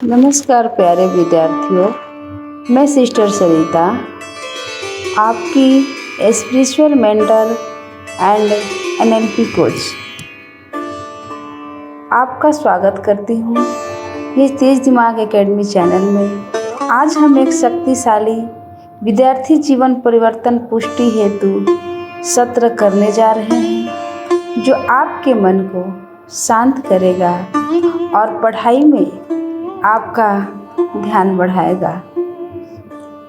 नमस्कार प्यारे विद्यार्थियों, मैं सिस्टर सरिता आपकी spiritual mentor and NLP coach आपका स्वागत करती हूँ ये तेज दिमाग एकेडमी चैनल में। आज हम एक शक्तिशाली विद्यार्थी जीवन परिवर्तन पुष्टि हेतु सत्र करने जा रहे हैं जो आपके मन को शांत करेगा और पढ़ाई में आपका ध्यान बढ़ाएगा।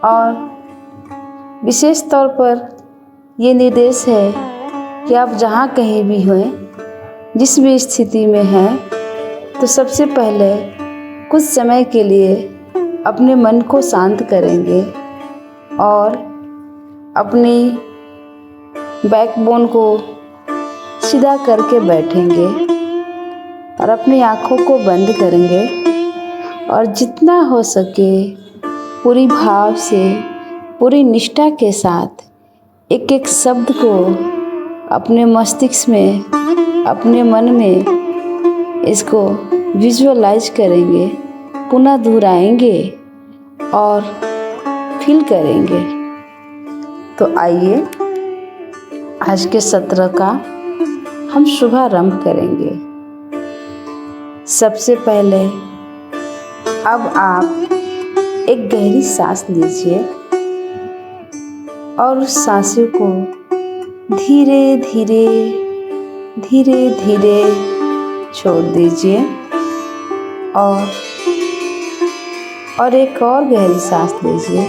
और विशेष तौर पर ये निर्देश है कि आप जहाँ कहीं भी हों, जिस भी स्थिति में हैं, तो सबसे पहले कुछ समय के लिए अपने मन को शांत करेंगे और अपनी बैकबोन को सीधा करके बैठेंगे और अपनी आँखों को बंद करेंगे और जितना हो सके पूरी भाव से, पूरी निष्ठा के साथ एक एक शब्द को अपने मस्तिष्क में, अपने मन में इसको विजुअलाइज करेंगे, पुनः दोहराएंगे और फील करेंगे। तो आइए आज के सत्र का हम शुभारंभ करेंगे। सबसे पहले अब आप एक गहरी सांस लीजिए और उस सांसों को धीरे धीरे धीरे धीरे छोड़ दीजिए और एक और गहरी सांस लीजिए।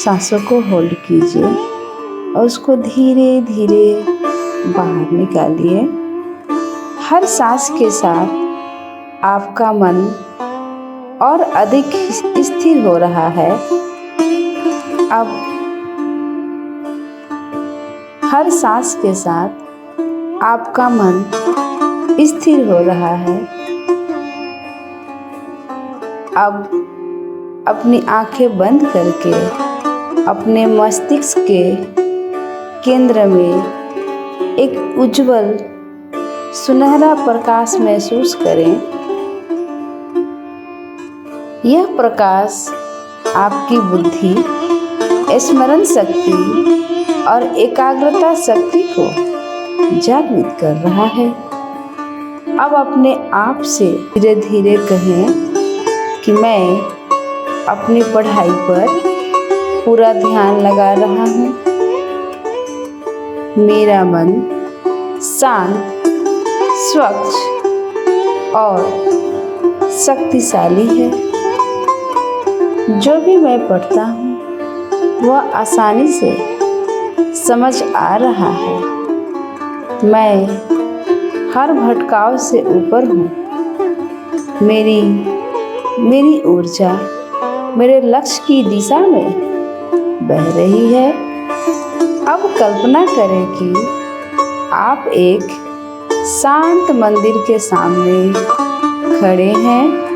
सांसों को होल्ड कीजिए और उसको धीरे धीरे बाहर निकालिए। हर सांस के साथ आपका मन और अधिक स्थिर हो रहा है। अब हर सांस के साथ आपका मन स्थिर हो रहा है। अब अपनी आंखें बंद करके अपने मस्तिष्क के केंद्र में एक उज्जवल सुनहरा प्रकाश महसूस करें। यह प्रकाश आपकी बुद्धि, स्मरण शक्ति और एकाग्रता शक्ति को जागृत कर रहा है। अब अपने आप से धीरे धीरे कहें कि मैं अपनी पढ़ाई पर पूरा ध्यान लगा रहा हूँ। मेरा मन शांत, स्वच्छ और शक्तिशाली है। जो भी मैं पढ़ता हूँ वह आसानी से समझ आ रहा है। मैं हर भटकाव से ऊपर हूँ। मेरी ऊर्जा मेरे लक्ष्य की दिशा में बह रही है। अब कल्पना करें कि आप एक शांत मंदिर के सामने खड़े हैं।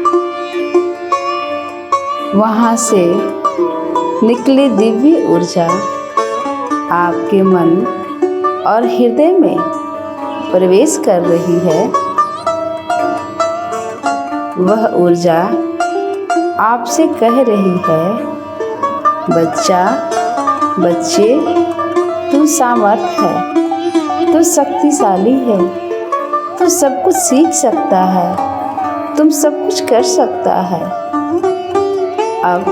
वहाँ से निकली दिव्य ऊर्जा आपके मन और हृदय में प्रवेश कर रही है। वह ऊर्जा आपसे कह रही है, बच्चे, तू सामर्थ है, तू शक्तिशाली है, तू सब कुछ सीख सकता है, तुम सब कुछ कर सकता है। अब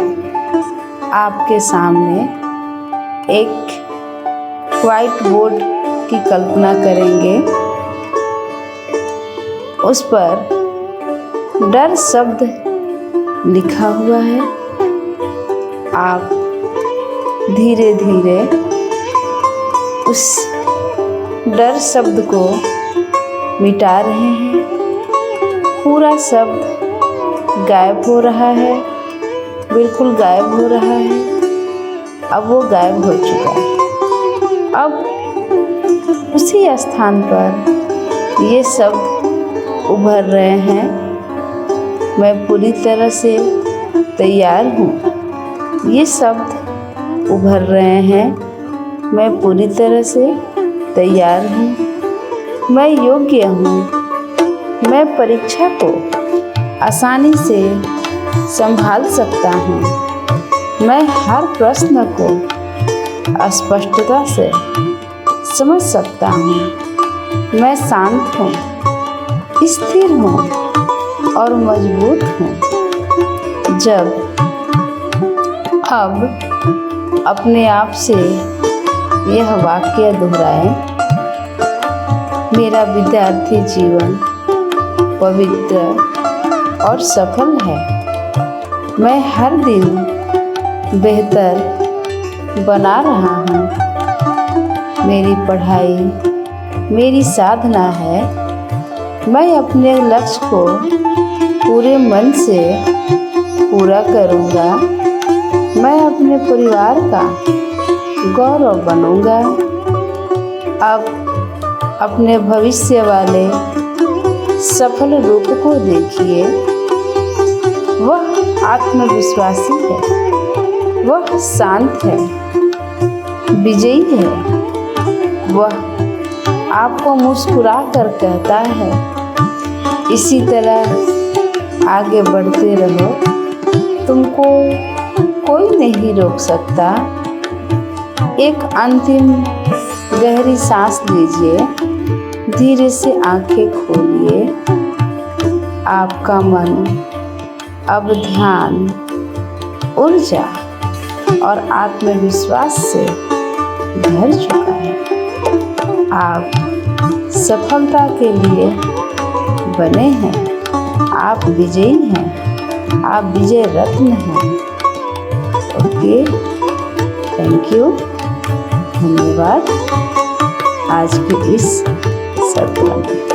आपके सामने एक व्हाइट बोर्ड की कल्पना करेंगे। उस पर डर शब्द लिखा हुआ है। आप धीरे धीरे उस डर शब्द को मिटा रहे हैं। पूरा शब्द गायब हो रहा है, बिल्कुल गायब हो रहा है। अब वो गायब हो चुका है। अब उसी स्थान पर ये शब्द उभर रहे हैं। मैं पूरी तरह से तैयार हूँ। ये शब्द उभर रहे हैं। मैं पूरी तरह से तैयार हूँ। मैं योग्य हूँ। मैं परीक्षा को आसानी से संभाल सकता हूँ। मैं हर प्रश्न को स्पष्टता से समझ सकता हूँ। मैं शांत हूँ, स्थिर हूँ और मजबूत हूँ। जब अब अपने आप से यह वाक्य दोहराएं, मेरा विद्यार्थी जीवन पवित्र और सफल है। मैं हर दिन बेहतर बना रहा हूँ। मेरी पढ़ाई मेरी साधना है। मैं अपने लक्ष्य को पूरे मन से पूरा करूँगा। मैं अपने परिवार का गौरव बनूँगा। अब अपने भविष्य वाले सफल रूप को देखिए। वह आत्मविश्वासी है, वह शांत है, विजयी है। वह आपको मुस्कुरा कर कहता है, इसी तरह आगे बढ़ते रहो, तुमको कोई नहीं रोक सकता। एक अंतिम गहरी सांस लीजिए, धीरे से आंखें खोलिए। आपका मन अब ध्यान, ऊर्जा और आत्मविश्वास से भर चुका है। आप सफलता के लिए बने हैं। आप विजयी हैं। आप विजय रत्न हैं। ओके, थैंक यू, धन्यवाद आज के इस सत्र में।